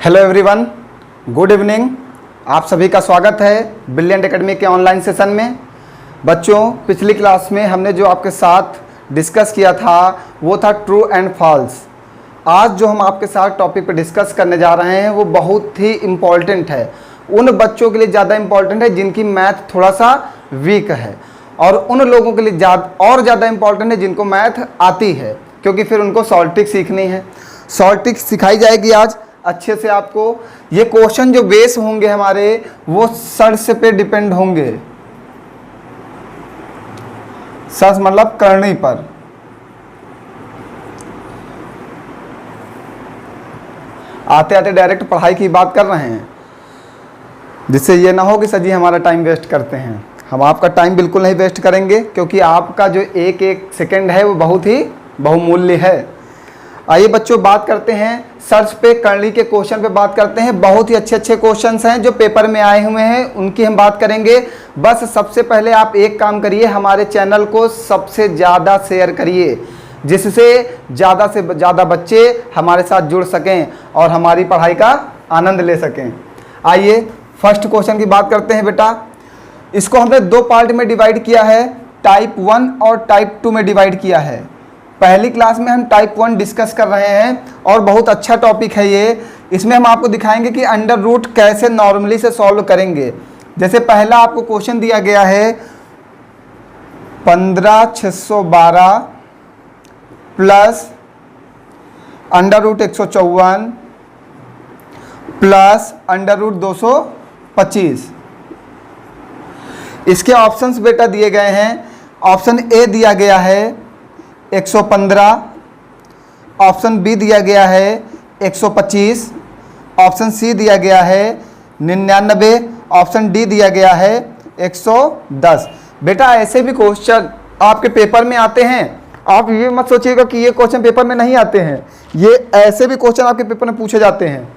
Hello everyone, good evening. आप सभी का स्वागत है ब्रिलियंट एकेडमी के ऑनलाइन सेशन में। बच्चों, पिछली क्लास में हमने जो आपके साथ डिस्कस किया था वो था ट्रू एंड फॉल्स। आज जो हम आपके साथ टॉपिक पर डिस्कस करने जा रहे हैं वो बहुत ही इम्पॉर्टेंट है। उन बच्चों के लिए ज़्यादा इम्पॉर्टेंट है जिनकी मैथ थोड़ा सा वीक है, और उन लोगों के लिए ज़्यादा इम्पॉर्टेंट है जिनको मैथ आती है, क्योंकि फिर उनको सॉल्व ट्रिक सीखनी है। सॉल्व ट्रिक सिखाई जाएगी आज अच्छे से आपको। ये क्वेश्चन जो बेस होंगे हमारे वो सर्च पे डिपेंड होंगे। सर्च मतलब करनी पर। आते आते डायरेक्ट पढ़ाई की बात कर रहे हैं, जिससे ये ना हो कि सर जी हमारा टाइम वेस्ट करते हैं। हम आपका टाइम बिल्कुल नहीं वेस्ट करेंगे, क्योंकि आपका जो एक एक सेकंड है वो बहुत ही बहुमूल्य है। आइए बच्चों, बात करते हैं सर्च पे करली के क्वेश्चन पे बात करते हैं। बहुत ही अच्छे अच्छे क्वेश्चंस हैं जो पेपर में आए हुए हैं, उनकी हम बात करेंगे। बस सबसे पहले आप एक काम करिए, हमारे चैनल को सबसे ज़्यादा शेयर करिए, जिससे ज़्यादा से ज़्यादा बच्चे हमारे साथ जुड़ सकें और हमारी पढ़ाई का आनंद ले सकें। आइए फर्स्ट क्वेश्चन की बात करते हैं बेटा। इसको हमने दो पार्ट में डिवाइड किया है, टाइप 1 और टाइप 2 में डिवाइड किया है। पहली क्लास में हम टाइप 1 डिस्कस कर रहे हैं और बहुत अच्छा टॉपिक है ये। इसमें हम आपको दिखाएंगे कि अंडर रूट कैसे नॉर्मली से सॉल्व करेंगे। जैसे पहला आपको क्वेश्चन दिया गया है 15,612 plus under root 154 plus under root 225। इसके ऑप्शंस बेटा दिए गए हैं। ऑप्शन ए दिया गया है 115, ऑप्शन बी दिया गया है 125, ऑप्शन सी दिया गया है 99, ऑप्शन डी दिया गया है 110। बेटा ऐसे भी क्वेश्चन आपके पेपर में आते हैं। आप ये मत सोचिएगा कि ये क्वेश्चन पेपर में नहीं आते हैं, ये ऐसे भी क्वेश्चन आपके पेपर में पूछे जाते हैं।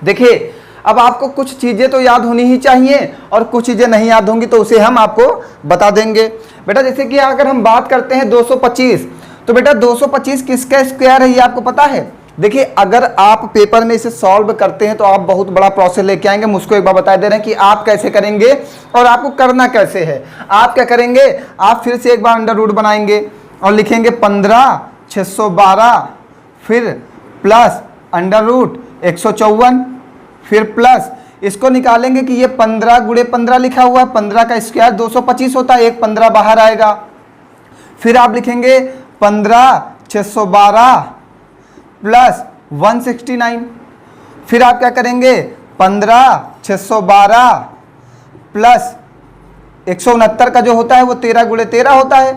देखिए, अब आपको कुछ चीज़ें तो याद होनी ही चाहिए और कुछ चीज़ें नहीं याद होंगी, तो उसे हम आपको बता देंगे। बेटा जैसे कि अगर हम बात करते हैं 225, तो बेटा 225 किसका स्क्वायर है ये आपको पता है। देखिए, अगर आप पेपर में इसे सॉल्व करते हैं तो आप बहुत बड़ा प्रोसेस लेके आएंगे। मुझको एक बार बता दे रहे हैं कि आप कैसे करेंगे और आपको करना कैसे है। आप क्या करेंगे, आप फिर से एक बार अंडर रूट बनाएंगे और लिखेंगे 15,612, फिर प्लस अंडर रूट 154, फिर प्लस इसको निकालेंगे कि ये 15 गुणे 15 लिखा हुआ है, 15 का स्क्वायर 225 होता है, एक 15 बाहर आएगा। फिर आप लिखेंगे 15,612 प्लस 169। फिर आप क्या करेंगे 15,612 प्लस 169 का जो होता है वो 13 गुणे 13 होता है,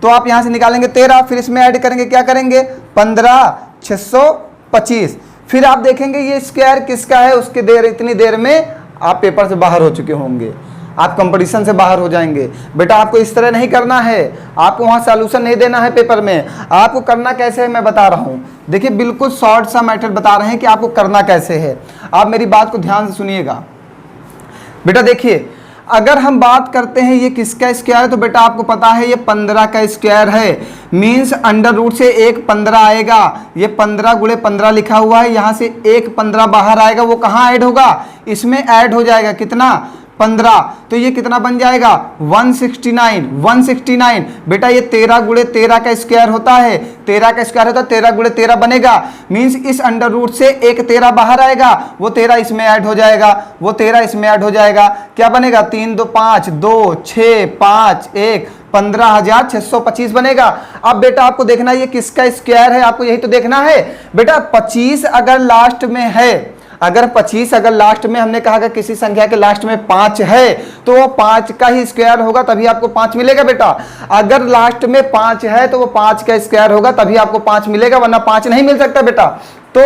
तो आप यहां से निकालेंगे 13, फिर इसमें ऐड करेंगे, क्या करेंगे 15,625। फिर आप देखेंगे ये स्क्वायर किसका है, उसके इतनी देर में आप पेपर से बाहर हो चुके होंगे, आप कंपटीशन से बाहर हो जाएंगे। बेटा आपको इस तरह नहीं करना है, आपको वहाँ सॉल्यूशन नहीं देना है पेपर में। आपको करना कैसे है मैं बता रहा हूँ। देखिए, बिल्कुल शॉर्ट सा मेथड बता रहे हैं कि आपको करना कैसे है। आप मेरी बात को ध्यान से सुनिएगा। बेटा देखिए, अगर हम बात करते हैं ये किसका स्क्वायर है, तो बेटा आपको पता है ये 15 का स्क्वायर है। मीन्स अंडर रूट से एक 15 आएगा, ये 15 गुणे 15 लिखा हुआ है, यहाँ से एक 15 बाहर आएगा, वो कहाँ ऐड होगा, इसमें ऐड हो जाएगा। कितना 15, तो ये कितना बन जाएगा 169। बेटा ये 13 गुणे 13 का स्क्वायर होता है, 13 का स्क्वायर होता है, 13 गुणे 13 बनेगा। मीन्स इस अंडर रूट से एक 13 बाहर आएगा, वो 13 इसमें ऐड हो जाएगा, वो 13 इसमें ऐड हो जाएगा। क्या बनेगा 3 2 5 2 6 5 1 15,625 बनेगा। अब बेटा आपको देखना है ये किसका स्क्वायर है, आपको यही तो देखना है। बेटा 25 अगर लास्ट में है, अगर 25 अगर लास्ट में हमने कहा कि किसी संख्या के लास्ट में 5 है, तो वो 5 का ही स्क्वायर होगा, तभी आपको 5 मिलेगा। बेटा अगर लास्ट में 5 है तो वो 5 का स्क्वायर होगा, तभी आपको 5 मिलेगा, वरना 5 नहीं मिल सकता। बेटा तो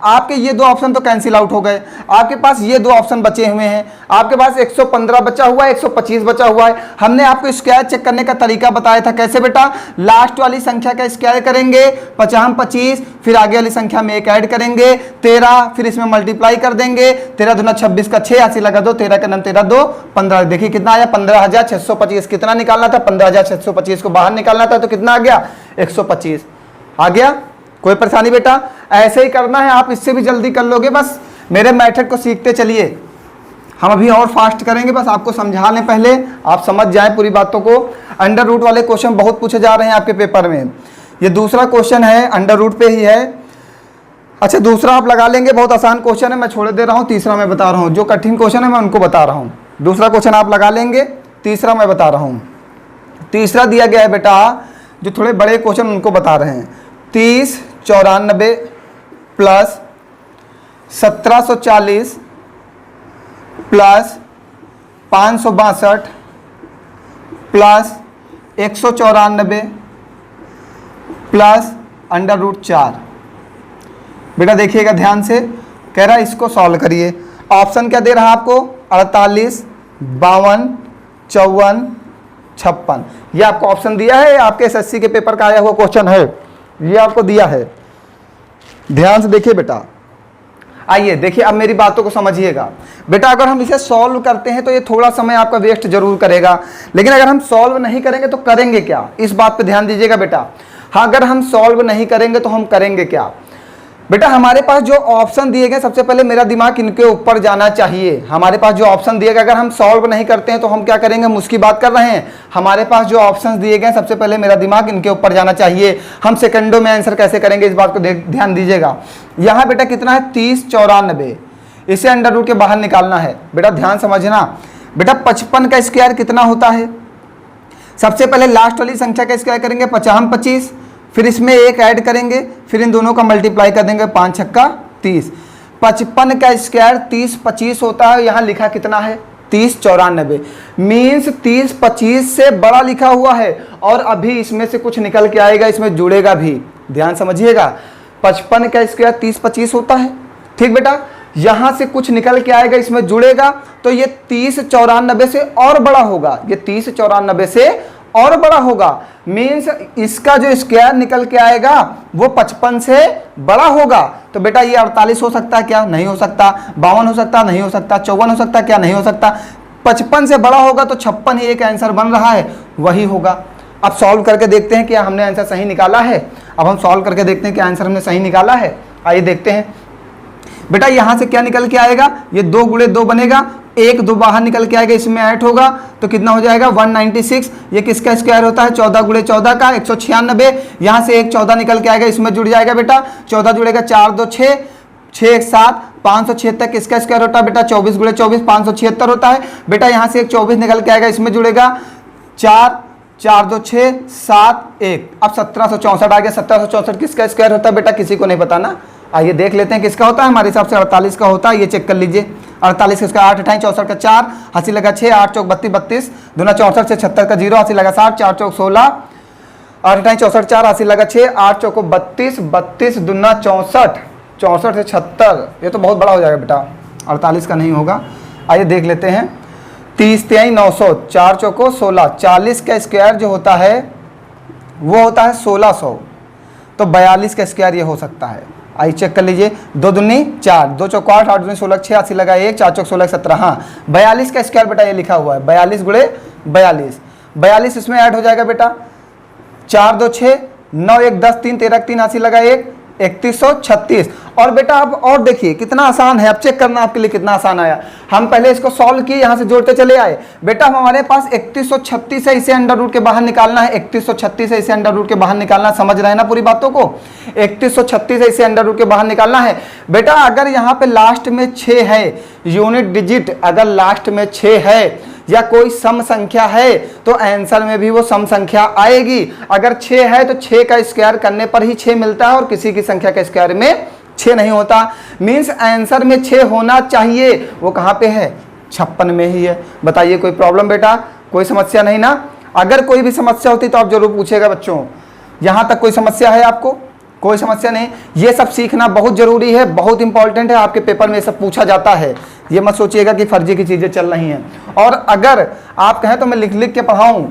आपके ये दो ऑप्शन तो कैंसिल आउट हो गए। आपके पास ये दो ऑप्शन बचे हुए हैं। आपके पास 115 बचा हुआ है, 125 बचा हुआ है। हमने आपको स्क्वायर चेक करने का तरीका बताया था। कैसे बेटा, लास्ट वाली संख्या का स्क्वायर करेंगे 25, फिर आगे वाली संख्या में एक ऐड करेंगे 13, फिर इसमें मल्टीप्लाई कर देंगे। 13 दूना 26 का 6 ऐसे लगा दो, 13 का नाम 13 2 15। देखिए कितना आया 15,625। कितना निकालना था 15,625 को बाहर निकालना था, तो कितना आ गया 125 आ गया। कोई परेशानी बेटा, ऐसे ही करना है, आप इससे भी जल्दी कर लोगे। बस मेरे मेथड को सीखते चलिए। हम अभी और फास्ट करेंगे, बस आपको समझा लें पहले, आप समझ जाएं पूरी बातों को। अंडर रूट वाले क्वेश्चन बहुत पूछे जा रहे हैं आपके पेपर में। ये दूसरा क्वेश्चन है, अंडर रूट पे ही है। अच्छा, दूसरा आप लगा लेंगे, बहुत आसान क्वेश्चन है, मैं छोड़ दे रहा हूँ। तीसरा मैं बता रहा हूँ, जो कठिन क्वेश्चन है मैं उनको बता रहा हूँ। दूसरा क्वेश्चन आप लगा लेंगे, तीसरा मैं बता रहा हूँ। तीसरा दिया गया है बेटा, जो थोड़े बड़े क्वेश्चन उनको बता रहे हैं। 3094 plus 1740 plus 562 plus 194 plus under root 4। बेटा देखिएगा ध्यान से, कह रहा है इसको सॉल्व करिए। ऑप्शन क्या दे रहा है आपको? 48, 52, 54, 56। ये आपको ऑप्शन दिया है, आपके एसएससी के पेपर का आया हुआ क्वेश्चन है, ये आपको दिया है। ध्यान से देखिए बेटा। आइए देखिए, अब मेरी बातों को समझिएगा बेटा। अगर हम इसे सॉल्व करते हैं तो ये थोड़ा समय आपका वेस्ट जरूर करेगा, लेकिन अगर हम सॉल्व नहीं करेंगे तो करेंगे क्या, इस बात पे ध्यान दीजिएगा बेटा। हाँ, अगर हम सॉल्व नहीं करेंगे तो हम करेंगे क्या बेटा? हमारे पास जो ऑप्शन दिए गए, सबसे पहले मेरा दिमाग इनके ऊपर जाना चाहिए। हमारे पास जो ऑप्शन दिए गए, अगर हम सॉल्व नहीं करते हैं तो हम क्या करेंगे, हम उसकी बात कर रहे हैं। हमारे पास जो ऑप्शन दिए गए, सबसे पहले मेरा दिमाग इनके ऊपर जाना चाहिए। हम सेकंडों में आंसर कैसे करेंगे, इस बात को ध्यान दीजिएगा। यहाँ बेटा कितना है? 3094, इसे अंडर रूट के बाहर निकालना है। बेटा ध्यान समझना बेटा, 55 का स्क्वायर कितना होता है? सबसे पहले लास्ट वाली संख्या का स्क्वायर करेंगे, 50 25, फिर इसमें एक ऐड करेंगे, फिर इन दोनों का मल्टीप्लाई कर देंगे, 5 छक्का 30। 55 का स्क्वायर 30 25 होता है। यहाँ लिखा कितना है? 3094। मीन्स 30 25 से बड़ा लिखा हुआ है, और अभी इसमें से कुछ निकल के आएगा, इसमें जुड़ेगा भी। ध्यान समझिएगा, 55 का स्क्वायर 30 25 होता है, ठीक बेटा। यहाँ से कुछ निकल के आएगा, इसमें जुड़ेगा, तो ये 3094 से और बड़ा होगा। ये 3094 से और बड़ा होगा। मीन्स इसका जो स्क्वायर निकल के आएगा वो 55 से बड़ा होगा। तो बेटा ये 48 हो सकता है क्या? नहीं हो सकता। 52 हो सकता? नहीं हो सकता। 54 हो सकता क्या? नहीं हो सकता। 55 से बड़ा होगा तो 56 ही एक आंसर बन रहा है, वही होगा। अब सॉल्व करके देखते हैं कि हमने आंसर सही निकाला है। अब हम सॉल्व करके देखते हैं कि आंसर हमने सही निकाला है। आइए देखते हैं बेटा, यहां से क्या निकल के आएगा? ये 2 गुणे 2 बनेगा, 1 2 बाहर निकल के आएगा, इसमें ऐड होगा तो कितना हो जाएगा? 196। ये किसका स्क्वायर होता है? 14 गुणे 14 का, 196। यहाँ से एक 14 निकल के आएगा, इसमें जुड़ जाएगा बेटा, 14 जुड़ेगा, 4 2 6, 6 1 7, 576 किसका स्क्वायर होता है बेटा? 24 गुणे 24, 576 होता है बेटा। यहाँ से एक 24 निकल के आएगा, इसमें जुड़ेगा 4 4 2 6 7 1। अब 1764 आ गया। 1764 किसका स्क्वायर होता है बेटा? किसी को नहीं पता ना। आइए देख लेते हैं किसका होता है। हमारे हिसाब से 48 का होता है, ये चेक कर लीजिए। 48 किसका? 8 8 64 का 4, हंसी लगा 6, 8 चौक 32 32, दूना 64 से 76 का 0, हंसी लगा 60, 4 चौक 16, 8 8 64 4, हंसी लगा 6, 8 चौको 32 32, दूना 64, 64 से 76, ये तो बहुत बड़ा हो जाएगा बेटा, 48 का नहीं होगा। आइए देख लेते हैं। 30 3 900, 4 चौको 16, 40 का स्क्वायर जो होता है वो होता है 1600, तो 42 का स्क्वायर ये हो सकता है। आइए चेक कर लीजिए। 2 दूनी 4, 2 चौक 8, 8 दूनी 16, 6 80 लगा 1, 4 चौक 16 17। हाँ, 42 का स्क्वायर बेटा ये लिखा हुआ है, 42 गुणे 42। 42 इसमें ऐड हो जाएगा बेटा, 4 2 6, 9 1 10, 3 13 3, 80 लगा 1, 3136। और बेटा अब और देखिए कितना आसान है, अब चेक करना आपके लिए कितना आसान आया। हम पहले इसको सॉल्व किए, यहाँ से जोड़ते चले आए बेटा। हमारे पास 3136 है, इसे अंडर रूट के बाहर निकालना है। 3136 है, इसे अंडर रूट के बाहर निकालना, समझ रहे हैं ना पूरी बातों को। 3136 है, इसे अंडर रूट के बाहर निकालना है बेटा। अगर यहाँ पे लास्ट में 6 है, यूनिट डिजिट अगर लास्ट में 6 है या कोई सम संख्या है तो आंसर में भी वो सम संख्या आएगी। अगर 6 है तो 6 का स्क्वायर करने पर ही 6 मिलता है, और किसी की संख्या के स्क्वायर में 6 नहीं होता। मीन्स आंसर में 6 होना चाहिए, वो कहाँ पे है? 56 में ही है। बताइए कोई प्रॉब्लम बेटा? कोई समस्या नहीं ना। अगर कोई भी समस्या होती तो आप जरूर पूछेगा बच्चों। यहाँ तक कोई समस्या है आपको? कोई समस्या नहीं। ये सब सीखना बहुत जरूरी है, बहुत इंपॉर्टेंट है। आपके पेपर में ये सब पूछा जाता है, ये मत सोचिएगा कि फर्जी की चीजें चल रही हैं। और अगर आप कहें तो मैं लिख लिख के पढ़ाऊं,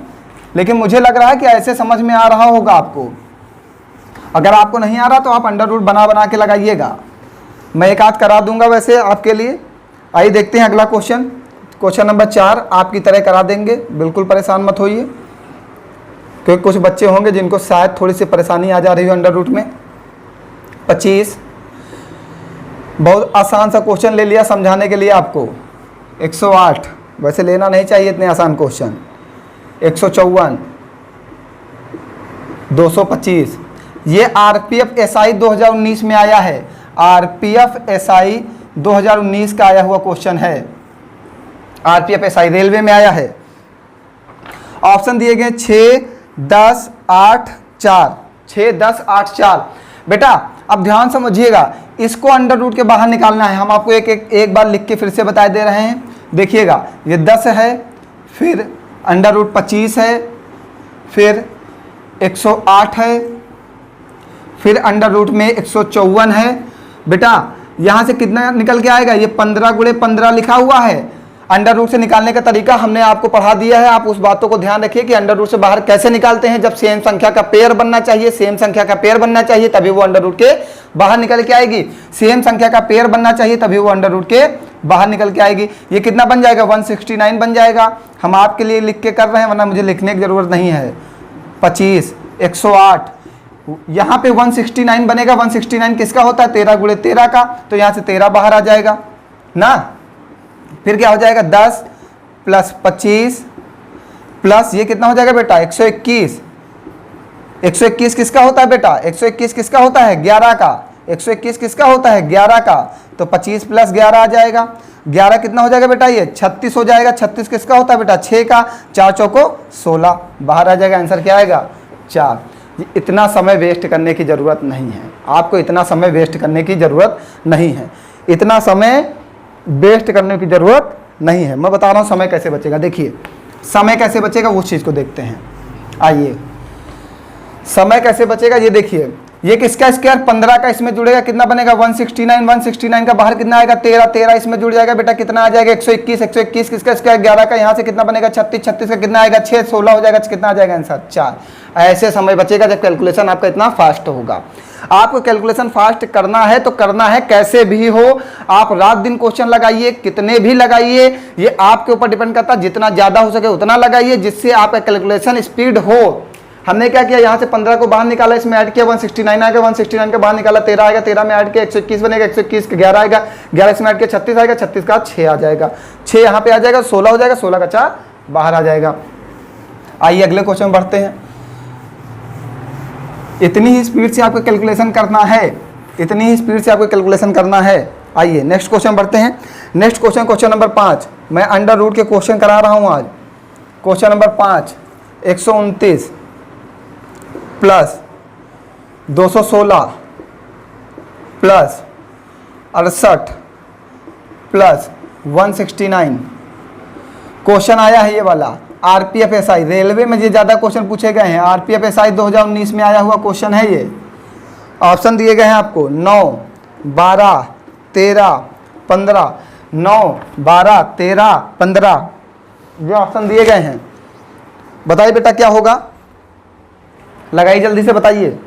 लेकिन मुझे लग रहा है कि ऐसे समझ में आ रहा होगा आपको। अगर आपको नहीं आ रहा तो आप अंडर रूट बना बना के लगाइएगा, मैं एक आध करा दूंगा वैसे आपके लिए। आइए देखते हैं अगला क्वेश्चन। क्वेश्चन नंबर 4 आपकी तरह करा देंगे, बिल्कुल परेशान मत होइए, क्योंकि कुछ बच्चे होंगे जिनको शायद थोड़ी सी परेशानी आ जा रही हो अंडर रूट में। 25 बहुत आसान सा क्वेश्चन ले लिया समझाने के लिए आपको। 108, वैसे लेना नहीं चाहिए इतने आसान क्वेश्चन। 154, 225, ये आरपीएफ एसआई 2019 में आया है। आरपीएफ एसआई 2019 का आया हुआ क्वेश्चन है। आरपीएफ एसआई रेलवे में आया है। ऑप्शन दिए गए 6, 10, 8, 4। 6, 10, 8, 4। बेटा अब ध्यान समझिएगा, इसको अंडर रूट के बाहर निकालना है। हम आपको एक बार लिख के फिर से बता दे रहे हैं। देखिएगा, ये 10 है, फिर अंडर रूट 25 है, फिर 108 है, फिर अंडर रूट में 154 है। बेटा यहाँ से कितना निकल के आएगा? ये 15 गुणे 15 लिखा हुआ है। अंडर रूट से निकालने का तरीका हमने आपको पढ़ा दिया है। आप उस बातों को ध्यान रखिए कि अंडर रूट से बाहर कैसे निकालते हैं। जब सेम संख्या का पेयर बनना चाहिए, सेम संख्या का पेयर बनना चाहिए, तभी वो अंडर रूट के बाहर निकल के आएगी। सेम संख्या का पेयर बनना चाहिए, तभी वो अंडर रूट के बाहर निकल के आएगी। ये कितना बन जाएगा? 169 बन जाएगा। हम आपके लिए लिख के कर रहे हैं, वरना मुझे लिखने की जरूरत नहीं है। 25, 108, यहाँ पे 169 बनेगा। 169 किसका होता है? 13 गुणे 13 का, तो यहाँ से 13 बाहर आ जाएगा ना। फिर क्या हो जाएगा? 10 प्लस 25 प्लस ये कितना हो जाएगा बेटा? 121। 121 किसका होता है बेटा? 121 किसका होता है? 11 का। 121 किसका होता है? 11 का। तो 25 प्लस 11 आ जाएगा। 11 कितना हो जाएगा बेटा? ये 36 हो जाएगा। 36 किसका होता है बेटा? 6 का। 4 चौको 16 बाहर आ जाएगा। आंसर क्या आएगा? 4। इतना समय वेस्ट करने की ज़रूरत नहीं है। आपको इतना समय वेस्ट करने की ज़रूरत नहीं है। इतना समय वेस्ट करने की ज़रूरत नहीं है। मैं बता रहा हूँ समय कैसे बचेगा। देखिए समय कैसे बचेगा, उस चीज़ को देखते हैं। आइए, समय कैसे बचेगा ये देखिए। ये किसका स्क्वायर? 15 का इसमें जुड़ेगा, कितना बनेगा? 169। 169 का बाहर कितना आएगा? 13। 13 इसमें जुड़ जाएगा बेटा, कितना आ जाएगा? 121। 121 किसका स्क्वायर? 11 का। यहाँ से कितना बनेगा? 36। 36 का कितना आएगा? 6। 16 हो जाएगा। कितना आ जाएगा आंसर? 4। ऐसे समय बचेगा जब कैलकुलेशन आपका इतना फास्ट होगा। आपको कैलकुलेशन फास्ट करना है तो करना है कैसे भी हो। आप रात दिन क्वेश्चन लगाइए, कितने भी लगाइए, ये आपके ऊपर डिपेंड करता है। जितना ज़्यादा हो सके उतना लगाइए, जिससे आपका कैलकुलेशन स्पीड हो। हमने क्या किया? यहाँ से 15 को बाहर निकाला, इसमें ऐड किया, 169 आएगा। 169 का बाहर निकाला, 13 आएगा। 13 में ऐड किया, 121 बनेगा। 121 का 11 आएगा। 11 इसमें ऐड किया, 36 आएगा। 36 का 6 आ जाएगा। 6 यहाँ पे आ जाएगा, 16 हो जाएगा। 16 का 4 बाहर आ जाएगा। आइए अगले क्वेश्चन में बढ़ते हैं। इतनी ही स्पीड से आपको कैलकुलेशन करना है। इतनी ही स्पीड से आपको कैलकुलेशन करना है। आइए नेक्स्ट क्वेश्चन बढ़ते हैं। Next question, question number 5। मैं अंडर रूट के क्वेश्चन करा रहा हूँ आज। Question number 5, 129 plus 216 plus 68 plus 169। Question आया है ये वाला आरपीएफ एसआई। रेलवे में ये ज़्यादा क्वेश्चन पूछे गए हैं। आरपीएफ एसआई 2019 में आया हुआ क्वेश्चन है ये। ऑप्शन दिए गए हैं आपको 9, 12, 13, 15। 9, 12, 13, 15 ये ऑप्शन दिए गए हैं। बताइए बेटा क्या होगा? लगाइए जल्दी से, बताइए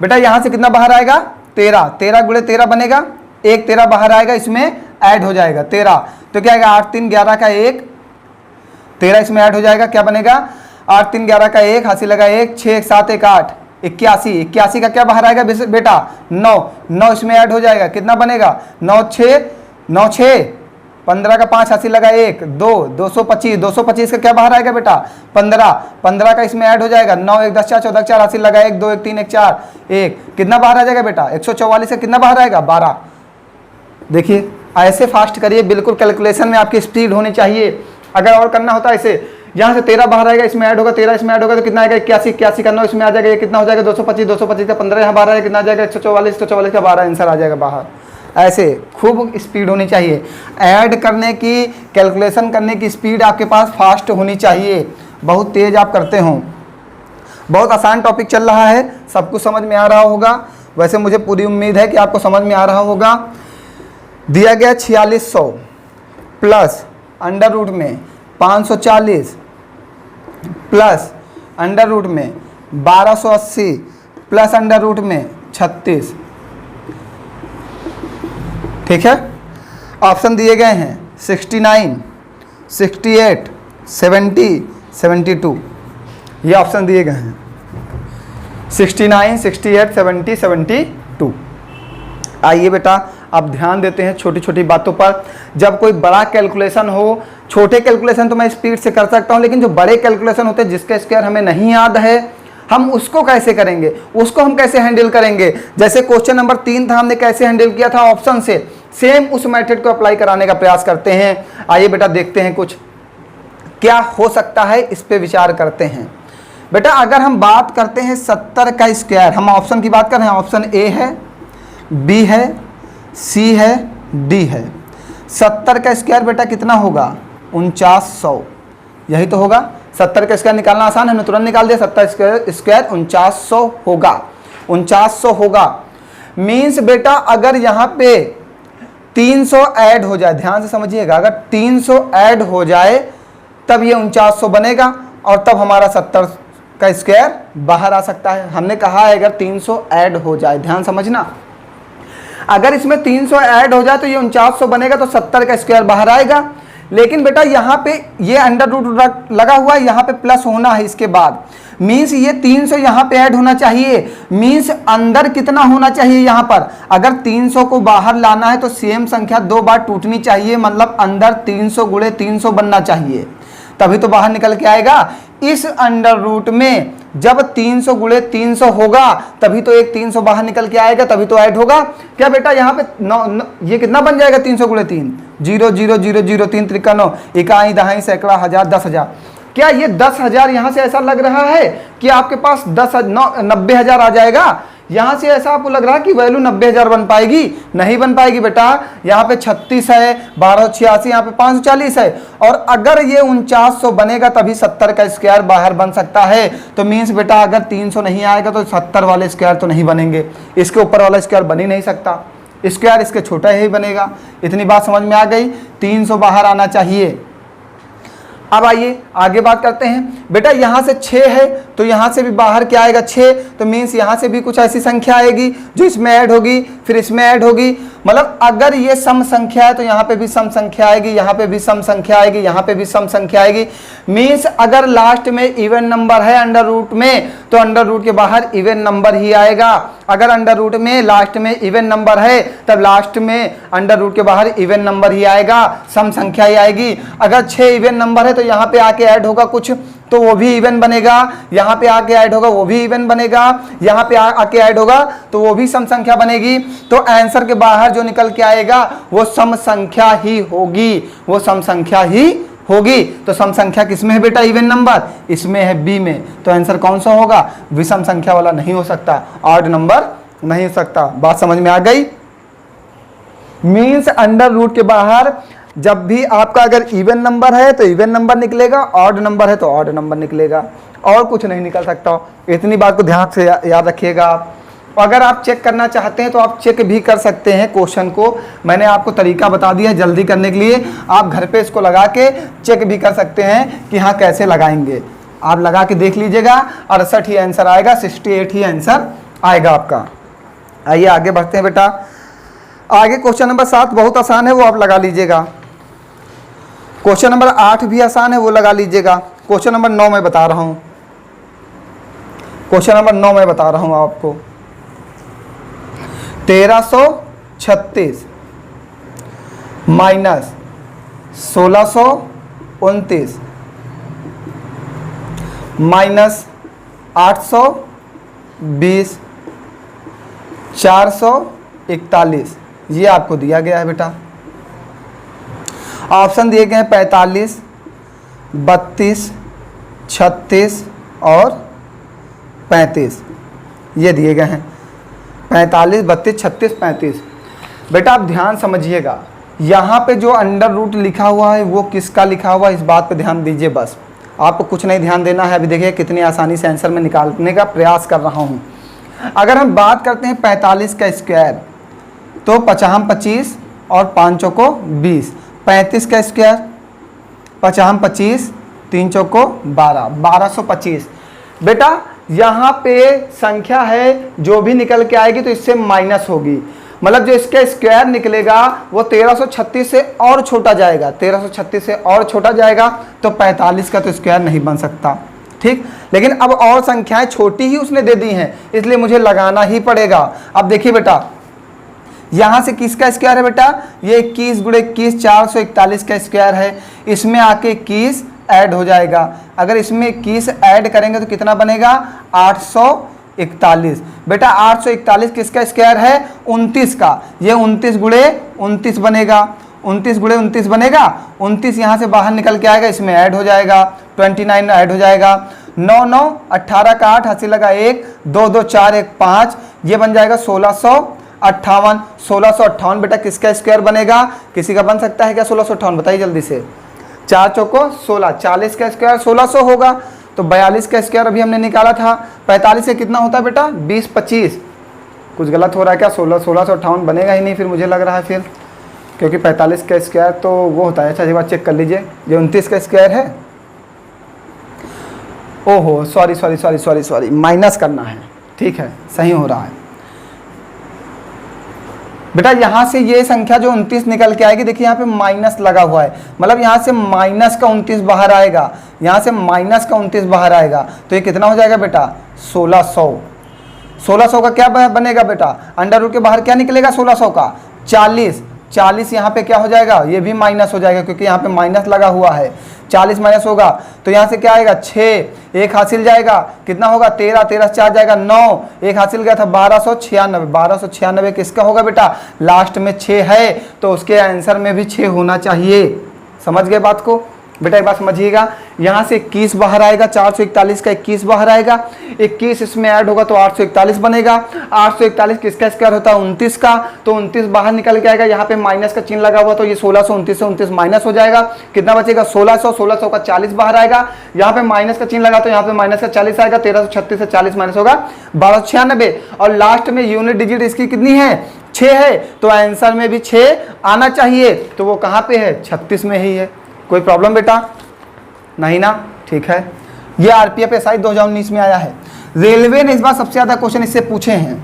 बेटा। यहाँ से कितना बाहर आएगा? 13। 13 गुणे 13 बनेगा। एक 13 बाहर आएगा, इसमें ऐड हो जाएगा 13। तो क्या आएगा? 8 3 11 का 1, 13 इसमें ऐड हो जाएगा। क्या बनेगा? 8 3 11 का 1, हासिल लगा 1, 6 7 1 8, 81। 81 का क्या बाहर आएगा बेटा? 9। 9 इसमें ऐड हो जाएगा, कितना बनेगा? 9 6 15 का 5, हासिल लगा 1 2, 225। 225 का क्या बाहर आएगा बेटा? 15। 15 का इसमें ऐड हो जाएगा। 9 1 10 4 14 4, हासिल लगा 1 2 1 3 1 4 1, कितना बाहर आ जाएगा बेटा? 144 का कितना बाहर आएगा? 12। देखिए ऐसे फास्ट करिए, बिल्कुल कैलकुलेशन में आपकी स्पीड होनी चाहिए। अगर और करना होता है ऐसे, यहाँ से 13 बाहर आएगा, इसमें ऐड होगा, 13 इसमें ऐड होगा तो कितना आएगा? 81। 81 का 9 इसमें आ जाएगा, ये कितना हो जाएगा? 225। 225 का 15 यहाँ बाहर आएगा, कितना आ जाएगा? 144। 144 का 12 आंसर आ जाएगा बाहर। ऐसे खूब स्पीड होनी चाहिए। ऐड करने की, कैलकुलेशन करने की स्पीड आपके पास फास्ट होनी चाहिए। बहुत तेज आप करते हो। बहुत आसान टॉपिक चल रहा है, सब कुछ समझ में आ रहा होगा। वैसे मुझे पूरी उम्मीद है कि आपको समझ में आ रहा होगा। दिया गया 4600 प्लस अंडर रूट में 540 प्लस अंडर रूट में 1280 प्लस अंडर रूट में 36। ठीक है। ऑप्शन दिए गए हैं 69, 68, 70, 72। ये ऑप्शन दिए गए हैं 69, 68, 70, 72। आइए बेटा आप ध्यान देते हैं छोटी छोटी बातों पर। जब कोई बड़ा कैलकुलेशन हो, छोटे कैलकुलेशन तो मैं स्पीड से कर सकता हूं, लेकिन जो बड़े कैलकुलेशन होते हैं जिसका स्क्वायर हमें नहीं याद है, हम उसको कैसे करेंगे, उसको हम कैसे हैंडल करेंगे। जैसे क्वेश्चन नंबर 3 था, हमने कैसे हैंडल किया था ऑप्शन से, सेम उस मेथड को अप्लाई कराने का प्रयास करते हैं। आइए बेटा देखते हैं कुछ क्या हो सकता है, इस पे विचार करते हैं। बेटा अगर हम बात करते हैं 70 का स्क्वायर, हम ऑप्शन की बात कर रहे हैं, ऑप्शन ए है, बी है, सी है, डी है। 70 का स्क्वायर बेटा कितना होगा, 4900, यही तो होगा। 70 का स्क्वायर निकालना आसान है, हमने तुरंत निकाल दिया। 70 स्क्वायर 4900 होगा, 4900 होगा। मीन्स बेटा अगर यहाँ पे 300 ऐड हो जाए, ध्यान से समझिएगा, अगर 300 ऐड हो जाए तब ये 4900 बनेगा और तब हमारा 70 का स्क्वायर बाहर आ सकता है। हमने कहा है अगर 300 ऐड हो जाए, ध्यान समझना, अगर इसमें 300 ऐड हो जाए तो ये 4900 बनेगा, तो 70 का स्क्वायर बाहर आएगा। लेकिन बेटा यहाँ पे ये अंडर रूट लगा हुआ है, यहाँ पे प्लस होना है इसके बाद, मीन्स ये 300 यहाँ पे ऐड होना चाहिए। मीन्स अंदर कितना होना चाहिए यहाँ पर, अगर 300 को बाहर लाना है तो सेम संख्या 2 बार टूटनी चाहिए, मतलब अंदर 300 गुणे 300 बनना चाहिए, तभी तो बाहर निकल के आएगा। इस अंडर रूट में जब 300 गुणे 300 होगा तभी तो एक 300 बाहर निकल के आएगा, तभी तो ऐड होगा। क्या बेटा यहाँ पे ये कितना बन जाएगा, 300 गुणे 3, 0 0 0 0 3 त्रिका 9, इकाई दहाई सैकड़ा हजार 10,000। क्या ये 10,000 यहाँ से ऐसा लग रहा है कि आपके पास 90,000 आ जाएगा? यहाँ से ऐसा आपको लग रहा है कि वैल्यू 90,000 बन पाएगी? नहीं बन पाएगी बेटा। यहाँ पे 36 है, 1286, यहाँ पे 540 है, और अगर ये 4900 बनेगा तभी 70 का स्क्वायर बाहर बन सकता है। तो मीन्स बेटा अगर 300 नहीं आएगा तो 70 वाले स्क्वायर तो नहीं बनेंगे, इसके ऊपर वाला स्क्वायर बन ही नहीं सकता, स्क्वायर इसके छोटा ही बनेगा। इतनी बात समझ में आ गई, 300 बाहर आना चाहिए। अब आइए आगे बात करते हैं। बेटा यहाँ से 6 है तो यहाँ से भी बाहर क्या आएगा, 6, तो मीन्स यहाँ से भी कुछ ऐसी संख्या आएगी जो इसमें ऐड होगी, फिर इसमें ऐड होगी। मतलब अगर ये सम संख्या है तो यहाँ पे भी सम संख्या आएगी, यहाँ पे भी सम संख्या आएगी, यहाँ पे भी सम संख्या आएगी। मीन्स अगर लास्ट में इवन नंबर है अंडर रूट में तो अंडर रूट के बाहर इवन नंबर ही आएगा। अगर अंडर रूट में लास्ट में इवन नंबर है तब लास्ट में अंडर रूट के बाहर इवन नंबर ही आएगा, सम संख्या ही आएगी। अगर 6 इवन नंबर है तो यहाँ पे आके ऐड होगा कुछ तो वो भी इवन बनेगा, यहाँ पे आके ऐड होगा वो भी इवन बनेगा, यहाँ पे आके ऐड होगा तो वो भी सम संख्या बनेगी। तो आंसर के बाहर जो निकल के आएगा वो सम संख्या ही होगी, वो सम संख्या ही होगी। तो सम संख्या किसमें है बेटा, इवन नंबर, इसमें है बी में। तो आंसर कौन सा होगा, विषम संख्या वाला नहीं हो सकता, ऑड नंबर नहीं हो सकता। बात समझ में आ गई? मीन्स अंडर रूट के बाहर जब भी आपका अगर इवन नंबर है तो इवन नंबर निकलेगा, ऑड नंबर है तो ऑड नंबर निकलेगा, और कुछ नहीं निकल सकता। इतनी बात को ध्यान से याद रखिएगा आप। अगर आप चेक करना चाहते हैं तो आप चेक भी कर सकते हैं क्वेश्चन को, मैंने आपको तरीका बता दिया है जल्दी करने के लिए। आप घर पे इसको लगा के चेक भी कर सकते हैं कि हाँ कैसे लगाएंगे। आप लगा के देख लीजिएगा, 68 ही आंसर आएगा, 68 ही आंसर आएगा आपका। आइए आगे बढ़ते हैं बेटा। आगे क्वेश्चन नंबर 7 बहुत आसान है, वो आप लगा लीजिएगा। क्वेश्चन नंबर 8 भी आसान है, वो लगा लीजिएगा। क्वेश्चन नंबर 9 मैं बता रहा हूं, क्वेश्चन नंबर 9 मैं बता रहा हूं आपको। 1336 माइनस 1629 माइनस 820 441, ये आपको दिया गया है बेटा। ऑप्शन दिए गए हैं 45, 32, 36 और 35, ये दिए गए हैं 45, 32, 36, 35। बेटा आप ध्यान समझिएगा, यहाँ पे जो अंडर रूट लिखा हुआ है वो किसका लिखा हुआ है, इस बात पे ध्यान दीजिए बस। आपको कुछ नहीं ध्यान देना है। अभी देखिए कितनी आसानी से आंसर में निकालने का प्रयास कर रहा हूँ। अगर हम बात करते हैं 45 का स्क्वायर तो 50 25 और 5 चौको 20, 35 का स्क्वायर 50 25 3 चौको 12, 1225। बेटा यहाँ पे संख्या है जो भी निकल के आएगी तो इससे माइनस होगी, मतलब जो इसका स्क्वायर निकलेगा वो 1336 से और छोटा जाएगा, 1336 से और छोटा जाएगा, तो 45 का तो स्क्वायर नहीं बन सकता। ठीक, लेकिन अब और संख्याएं छोटी ही उसने दे दी हैं, इसलिए मुझे लगाना ही पड़ेगा। अब देखिए बेटा यहाँ से किसका स्क्वायर है बेटा, ये 21 गुणे 21 441 का स्क्वायर है। इसमें आके 21 ऐड हो जाएगा, अगर इसमें 21 ऐड करेंगे तो कितना बनेगा 841। बेटा 841 किसका स्क्वायर है 29 का, ये 29 गुणे 29 बनेगा, 29 गुणे 29 बनेगा, 29 यहाँ से बाहर निकल के आएगा, इसमें ऐड हो जाएगा 29 ऐड हो जाएगा। 9 9 18 का 8 हंसी लगा 1 2 2 4 1 5, ये बन जाएगा 1658। 1658 बेटा किसका स्क्वायर बनेगा, किसी का बन सकता है क्या 1658, बताइए जल्दी से। 4 चौको 16, 40 का स्क्वायर 1600 होगा, तो 42 का स्क्वायर अभी हमने निकाला था। 45 से कितना होता है बेटा 20 25, कुछ गलत हो रहा है क्या, 1658 बनेगा ही नहीं फिर मुझे लग रहा है फिर, क्योंकि 45 का स्क्वायर तो वो होता है। अच्छा एक बार चेक कर लीजिए, ये 29 का स्क्वायर है, ओहो सॉरी माइनस करना है, ठीक है सही हो रहा है बेटा। यहाँ से ये संख्या जो 29 निकल के आएगी, देखिए यहाँ पे माइनस लगा हुआ है, मतलब यहाँ से माइनस का 29 बाहर आएगा, यहाँ से माइनस का 29 बाहर आएगा, तो ये कितना हो जाएगा बेटा 1600। 1600 का क्या बनेगा बेटा, अंडर रूट के बाहर क्या निकलेगा 1600 का 40, 40 यहाँ पे क्या हो जाएगा, ये भी माइनस हो जाएगा क्योंकि यहाँ पे माइनस लगा हुआ है, 40 माइनस होगा तो यहाँ से क्या आएगा 6, एक हासिल जाएगा, कितना होगा 13, 13 से 4 जाएगा 9, एक हासिल गया था 1296, 1296 किसका होगा बेटा, लास्ट में 6 है तो उसके आंसर में भी 6 होना चाहिए। समझ गए बात को बेटा, एक बात समझिएगा, यहाँ से 21 बाहर आएगा, 441 का 21 बाहर आएगा, 21 इसमें ऐड होगा तो 841 बनेगा। 841 किसका स्क्वायर होता है 29 का, तो 29 बाहर निकल के आएगा, यहाँ पे माइनस का चिन्ह लगा हुआ तो ये 1629 से 29 माइनस हो जाएगा, कितना बचेगा 1600, 1600 का 40 बाहर आएगा, यहाँ पे माइनस का चिन्ह लगा तो यहाँ पे माइनस का 40 आएगा, 1336 से 40 माइनस होगा 1296, और लास्ट में यूनिट डिजिट इसकी कितनी है 6 है, तो आंसर में भी 6 आना चाहिए, तो वो कहाँ पे है 36 में ही है। कोई प्रॉब्लम बेटा नहीं ना, ठीक है। ये आरपीएफ एसआई 2019 में आया है। रेलवे ने इस बार सबसे ज्यादा क्वेश्चन इससे पूछे हैं,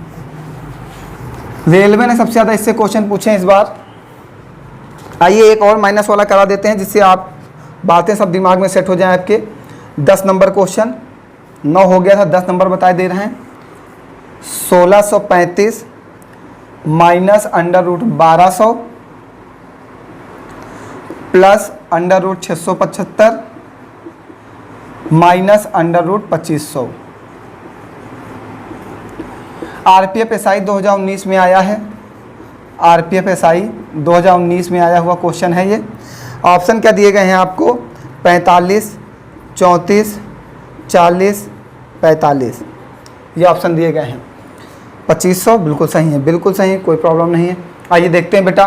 रेलवे ने सबसे ज्यादा इससे क्वेश्चन पूछे हैं इस बार। आइए एक और माइनस वाला करा देते हैं जिससे आप बातें सब दिमाग में सेट हो जाएं आपके। 10 नंबर क्वेश्चन, 9 हो गया था, 10 नंबर बताए दे रहे हैं। 1635 minus under root 1200 plus under root 675 minus under root 2500। RPF SI 2019 में आया है, आरपीएफ एसआई 2019 में आया हुआ क्वेश्चन है ये। ऑप्शन क्या दिए गए हैं आपको 45 34 40 45, ये ऑप्शन दिए गए हैं। 2500 बिल्कुल सही है, बिल्कुल सही है, कोई प्रॉब्लम नहीं है। आइए देखते हैं बेटा,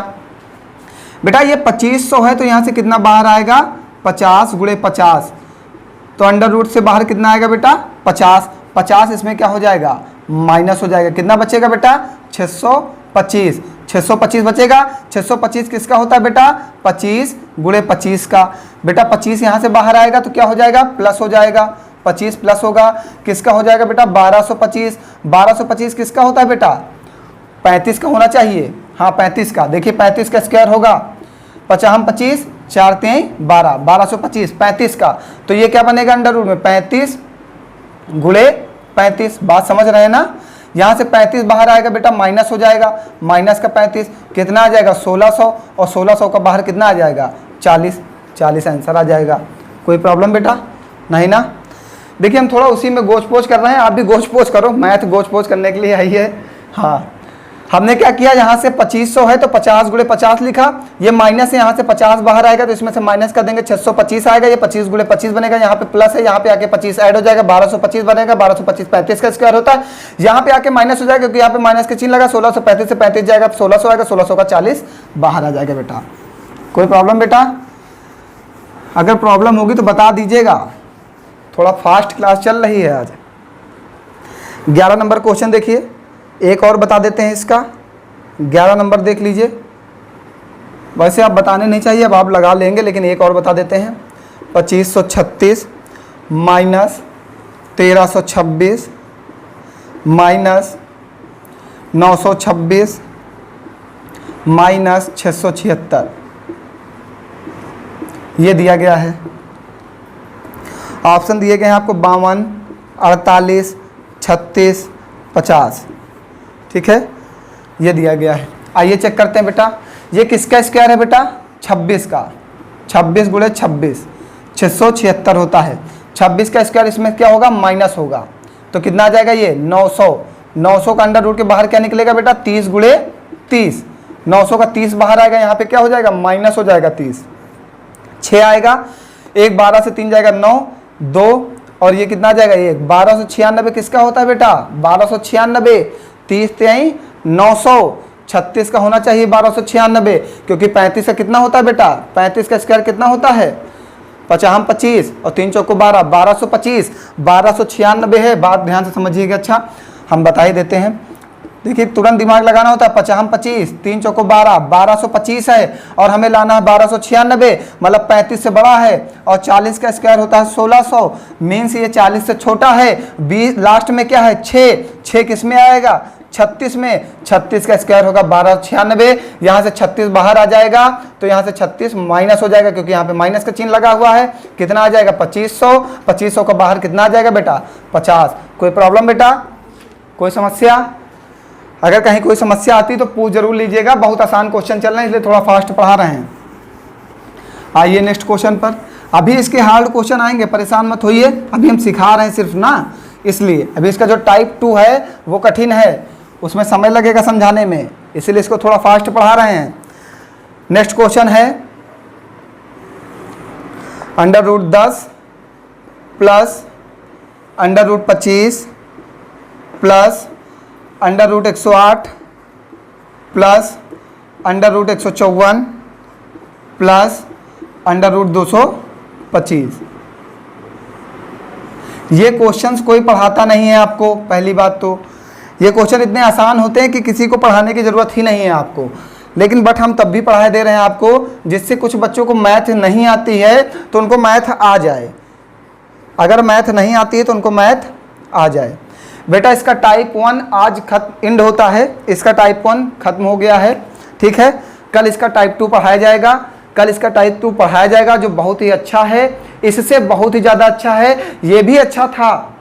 बेटा ये 2500 है तो यहाँ से कितना बाहर आएगा 50 गुणे 50, तो अंडर रूट से बाहर कितना आएगा बेटा 50, 50 इसमें क्या हो जाएगा माइनस हो जाएगा, कितना बचेगा बेटा 625, 625 बचेगा। 625 किसका होता है बेटा 25 गुणे 25 का, बेटा 25 यहाँ से बाहर आएगा तो क्या हो जाएगा प्लस हो जाएगा, 25 प्लस होगा, किसका हो जाएगा बेटा 1225, 1225 किसका होता है बेटा 35 का होना चाहिए, हाँ 35 का। देखिए 35 का स्क्वायर होगा 50 25 4 3 12, 1225 35 का, तो ये क्या बनेगा अंडर रूट में 35 गुणे 35। बात समझ रहे हैं ना, यहाँ से 35 बाहर आएगा बेटा माइनस हो जाएगा, माइनस का 35 कितना आ जाएगा 1600, और 1600 का बाहर कितना आ जाएगा 40, 40 आंसर आ जाएगा। कोई प्रॉब्लम बेटा नहीं ना। देखिए हम थोड़ा उसी में गोच पोच कर रहे हैं, आप भी गोच पोच करो, मैथ गोच पोच करने के लिए आई है। हाँ हमने क्या किया, यहाँ से 2500 है तो 50 गुणे 50 लिखा, ये माइनस है, यहाँ से 50 बाहर आएगा तो इसमें से माइनस कर देंगे, 625 आएगा, ये 25 गुणे 25 बनेगा, यहाँ पे प्लस है, यहाँ पे आके 25 ऐड हो जाएगा, 1225 बनेगा, 1225 35 का स्क्वायर होता है, यहाँ पे आके माइनस हो जाएगा क्योंकि यहाँ पे माइनस के चिन्ह लगा, 1635 से 35 जाएगा 1600 आएगा, 1600 का 40 बाहर आ जाएगा बेटा। कोई प्रॉब्लम बेटा, अगर प्रॉब्लम होगी तो बता दीजिएगा, थोड़ा फास्ट क्लास चल रही है आज। 11 नंबर क्वेश्चन देखिए, एक और बता देते हैं इसका। 11 नंबर देख लीजिए, वैसे आप बताने नहीं चाहिए, अब आप लगा लेंगे, लेकिन एक और बता देते हैं। 2536 माइनस 1326 माइनस 926 माइनस 676, ये दिया गया है। ऑप्शन दिए गए हैं आपको 52 48 36 50, ठीक है, ये दिया गया है। आइए चेक करते हैं बेटा, ये किसका स्क्वायर है बेटा, 26 का, 26 गुणे 26 676 होता है। 26 का स्क्वायर इसमें क्या होगा, माइनस होगा, तो कितना आ जाएगा ये 900। 900 का अंडर रूट के बाहर क्या निकलेगा बेटा, 30 गुणे 30, 900 का 30 बाहर आएगा, यहाँ पे क्या हो जाएगा, माइनस हो जाएगा 30, 6 आएगा, 1 12 से 3 जाएगा 9, 2 और ये कितना आ जाएगा 1, 1296 किसका होता है बेटा, 1296, 30 3 900, 36 का होना चाहिए 1296, क्योंकि 35 का कितना होता है बेटा, 35 का स्क्वायर कितना होता है, 50 25 और 3 चौको 12, 1225, 1296 है। बात ध्यान से समझिएगा, अच्छा हम बता ही देते हैं, देखिए तुरंत दिमाग लगाना होता है, 50 25 3 चौको 12, 1225 है और हमें लाना है 1296, मतलब 35 से बड़ा है, और 40 का स्क्वायर होता है 1600, मीन्स ये 40 से छोटा है। 20 लास्ट में क्या है, 6 किस में आएगा, 36 में, 36 का स्क्वायर होगा 1296, यहाँ से 36 बाहर आ जाएगा, तो यहाँ से 36 माइनस हो जाएगा, क्योंकि यहाँ पे माइनस का चिन्ह लगा हुआ है, कितना आ जाएगा 2500, 2500 का बाहर कितना आ जाएगा बेटा 50। कोई प्रॉब्लम बेटा, कोई समस्या, अगर कहीं कोई समस्या आती तो पूछ जरूर लीजिएगा, बहुत आसान क्वेश्चन चल रहे हैं इसलिए थोड़ा फास्ट पढ़ा रहे हैं। आइए नेक्स्ट क्वेश्चन पर, अभी इसके हार्ड क्वेश्चन आएंगे, परेशान मत होइए, अभी हम सिखा रहे हैं सिर्फ ना, इसलिए अभी इसका जो टाइप 2 है वो कठिन है, उसमें समय लगेगा समझाने में, इसीलिए इसको थोड़ा फास्ट पढ़ा रहे हैं। नेक्स्ट क्वेश्चन है under root 10 plus under root 25 plus under root 108 plus under root 154 plus under root 225। ये क्वेश्चंस कोई पढ़ाता नहीं है आपको, पहली बात तो ये क्वेश्चन इतने आसान होते हैं कि किसी को पढ़ाने की ज़रूरत ही नहीं है आपको, लेकिन बट हम तब भी पढ़ाए दे रहे हैं आपको, जिससे कुछ बच्चों को मैथ नहीं आती है तो उनको मैथ आ जाए, अगर मैथ नहीं आती है तो उनको मैथ आ जाए। बेटा इसका टाइप 1 आज एंड होता है, इसका टाइप 1 खत्म हो गया है, ठीक है, कल इसका टाइप 2 पढ़ाया जाएगा, कल इसका टाइप 2 पढ़ाया जाएगा जो बहुत ही अच्छा है, इससे बहुत ही ज़्यादा अच्छा है, ये भी अच्छा था,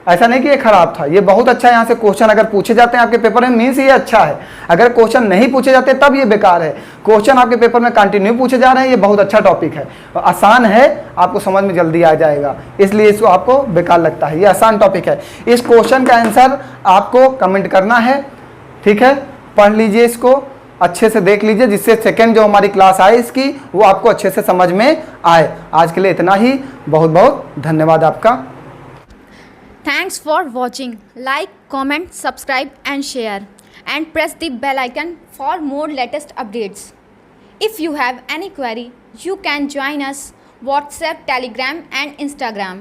ऐसा नहीं कि ये खराब था, ये बहुत अच्छा है। यहाँ से क्वेश्चन अगर पूछे जाते हैं आपके पेपर में मीन्स ये अच्छा है, अगर क्वेश्चन नहीं पूछे जाते तब ये बेकार है। क्वेश्चन आपके पेपर में कंटिन्यू पूछे जा रहे हैं, ये बहुत अच्छा टॉपिक है, आसान है, आपको समझ में जल्दी आ जाएगा, इसलिए इसको आपको बेकार लगता है, ये आसान टॉपिक है। इस क्वेश्चन का आंसर आपको कमेंट करना है, ठीक है, पढ़ लीजिए, इसको अच्छे से देख लीजिए, जिससे सेकेंड जो हमारी क्लास आए इसकी वो आपको अच्छे से समझ में आए। आज के लिए इतना ही, बहुत बहुत धन्यवाद आपका। Thanks for watching. Like, comment, subscribe and share, and press the bell icon for more latest updates. If you have any query, you can join us WhatsApp, Telegram and Instagram.